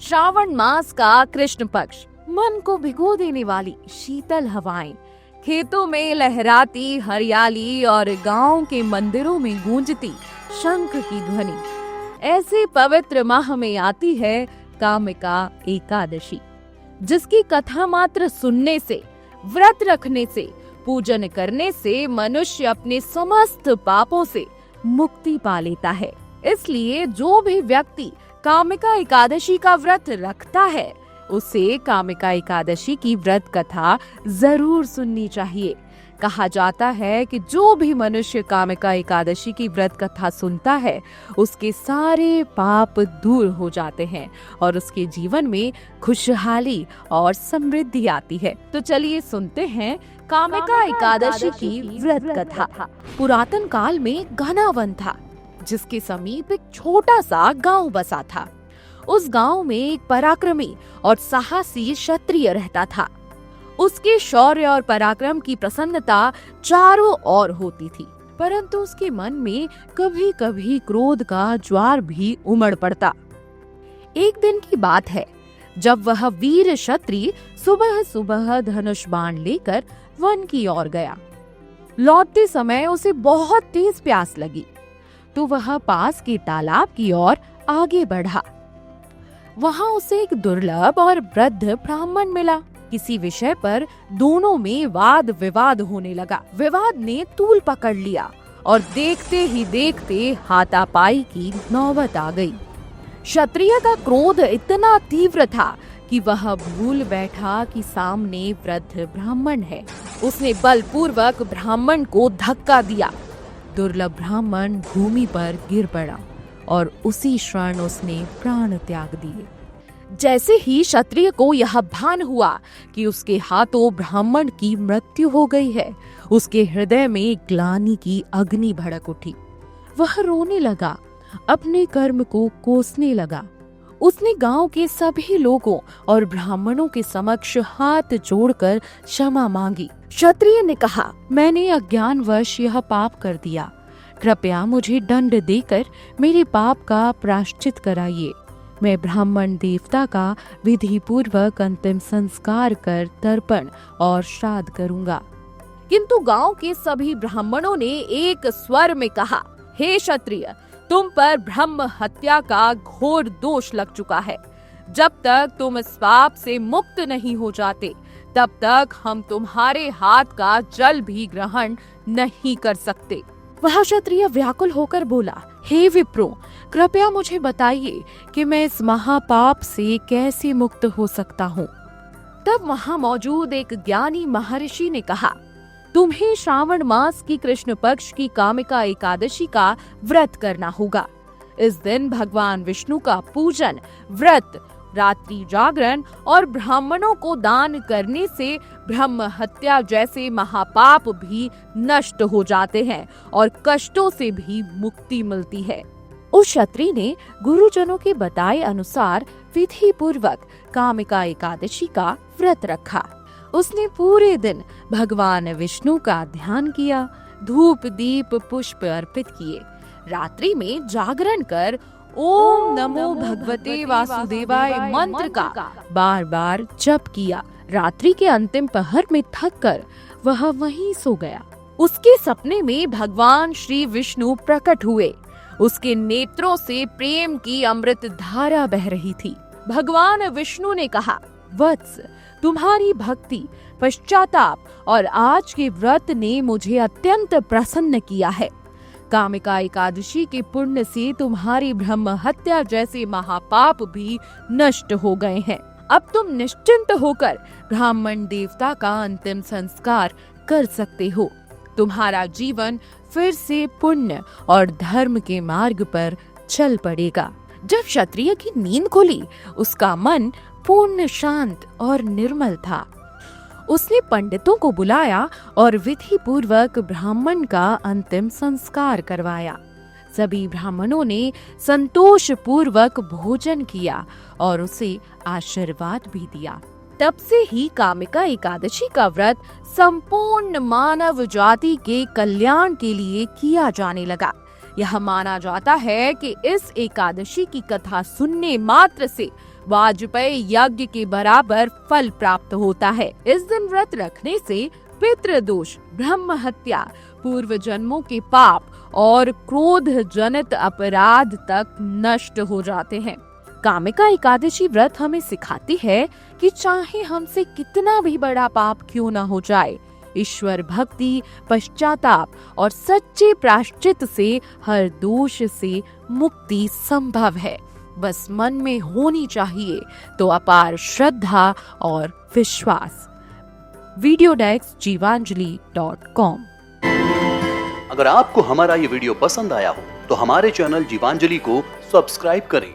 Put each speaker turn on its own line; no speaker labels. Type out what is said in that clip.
श्रावण मास का कृष्ण पक्ष, मन को भिगो देने वाली शीतल हवाएं, खेतों में लहराती हरियाली और गांव के मंदिरों में गूंजती शंख की ध्वनि। ऐसे पवित्र माह में आती है कामिका एकादशी, जिसकी कथा मात्र सुनने से, व्रत रखने से, पूजन करने से मनुष्य अपने समस्त पापों से मुक्ति पा लेता है। इसलिए जो भी व्यक्ति कामिका एकादशी का व्रत रखता है, उसे कामिका एकादशी की व्रत कथा जरूर सुननी चाहिए। कहा जाता है कि जो भी मनुष्य कामिका एकादशी की व्रत कथा सुनता है, उसके सारे पाप दूर हो जाते हैं और उसके जीवन में खुशहाली और समृद्धि आती है। तो चलिए सुनते हैं कामिका एकादशी की व्रत कथा। पुरातन काल में घना वन था, जिसके समीप एक छोटा सा गांव बसा था। उस गांव में एक पराक्रमी और साहसी क्षत्रिय रहता था। उसके शौर्य और पराक्रम की प्रसन्नता चारों ओर होती थी, परंतु उसके मन में कभी कभी क्रोध का ज्वार भी उमड़ पड़ता। एक दिन की बात है, जब वह वीर क्षत्रिय सुबह सुबह धनुष बाण लेकर वन की ओर गया। लौटते समय उसे बहुत तेज प्यास लगी, तो वह पास के तालाब की ओर आगे बढ़ा। वहां उसे एक दुर्लभ और वृद्ध ब्राह्मण मिला। किसी विषय पर दोनों में वाद विवाद होने लगा। विवाद ने तूल पकड़ लिया और देखते ही देखते हाथापाई की नौबत आ गई। क्षत्रिय का क्रोध इतना तीव्र था कि वह भूल बैठा कि सामने वृद्ध ब्राह्मण है। उसने बलपूर्वक ब्राह्मण को धक्का दिया। दुर्लभ ब्राह्मण भूमि पर गिर पड़ा और उसी क्षण उसने प्राण त्याग दिए। जैसे ही क्षत्रिय को यह भान हुआ कि उसके हाथों ब्राह्मण की मृत्यु हो गई है, उसके हृदय में ग्लानि की अग्नि भड़क उठी। वह रोने लगा, अपने कर्म को कोसने लगा। उसने गांव के सभी लोगों और ब्राह्मणों के समक्ष हाथ जोड़कर क्षमा मांगी। क्षत्रिय ने कहा, मैंने अज्ञानवश यह पाप कर दिया। कृपया मुझे दंड देकर मेरे पाप का प्रायश्चित कराइए। मैं ब्राह्मण देवता का विधि पूर्वक अंतिम संस्कार कर तर्पण और श्राद्ध करूंगा। किंतु गांव के सभी ब्राह्मणों ने एक स्वर में कहा, हे क्षत्रिय, तुम पर ब्रह्म हत्या का घोर दोष लग चुका है। जब तक तुम इस पाप से मुक्त नहीं हो जाते, तब तक हम तुम्हारे हाथ का जल भी ग्रहण नहीं कर सकते। वह क्षत्रिय व्याकुल होकर बोला, हे विप्रो, कृपया मुझे बताइए कि मैं इस महापाप से कैसे मुक्त हो सकता हूँ। तब वहाँ मौजूद एक ज्ञानी महर्षि ने कहा, तुम्हें श्रावण मास की कृष्ण पक्ष की कामिका एकादशी का व्रत करना होगा। इस दिन भगवान विष्णु का पूजन, व्रत, रात्रि जागरण और ब्राह्मणों को दान करने से ब्रह्म हत्या जैसे महापाप भी नष्ट हो जाते हैं और कष्टों से भी मुक्ति मिलती है। उस क्षत्रिय ने गुरुजनों के बताए अनुसार विधि पूर्वक कामिका एकादशी का व्रत रखा। उसने पूरे दिन भगवान विष्णु का ध्यान किया, धूप दीप पुष्प अर्पित किए। रात्रि में जागरण कर ओम नमो भगवते वासुदेवाय मंत्र का बार बार जप किया। रात्रि के अंतिम पहर में थक कर वह वहीं सो गया। उसके सपने में भगवान श्री विष्णु प्रकट हुए। उसके नेत्रों से प्रेम की अमृत धारा बह रही थी। भगवान विष्णु ने कहा, वत्स, तुम्हारी भक्ति, पश्चाताप और आज के व्रत ने मुझे अत्यंत प्रसन्न किया है। कामिका एकादशी के पुण्य से तुम्हारी ब्रह्म हत्या जैसे महापाप भी नष्ट हो गए हैं। अब तुम निश्चिंत होकर ब्राह्मण देवता का अंतिम संस्कार कर सकते हो। तुम्हारा जीवन फिर से पुण्य और धर्म के मार्ग पर चल पड़ेगा। जब क्षत्रिय की नींद खुली, उसका मन पूर्ण शांत और निर्मल था। उसने पंडितों को बुलाया और विधि पूर्वक ब्राह्मण का अंतिम संस्कार करवाया। सभी ब्राह्मणों ने संतोष पूर्वक भोजन किया और उसे आशीर्वाद भी दिया। तब से ही कामिका एकादशी का व्रत संपूर्ण मानव जाति के कल्याण के लिए किया जाने लगा। यह माना जाता है कि इस एकादशी की कथा सुनने मात्र से वाजपेयी यज्ञ के बराबर फल प्राप्त होता है। इस दिन व्रत रखने से पितृदोष, ब्रह्म हत्या, पूर्व जन्मों के पाप और क्रोध जनित अपराध तक नष्ट हो जाते हैं। कामिका एकादशी व्रत हमें सिखाती है कि चाहे हमसे कितना भी बड़ा पाप क्यों न हो जाए, ईश्वर भक्ति, पश्चाताप और सच्चे प्रायश्चित से हर दोष से मुक्ति संभव है। बस मन में होनी चाहिए तो अपार श्रद्धा और विश्वास। वीडियो डेस्क जीवांजलि.com।
अगर आपको हमारा ये वीडियो पसंद आया हो तो हमारे चैनल जीवांजलि को सब्सक्राइब करें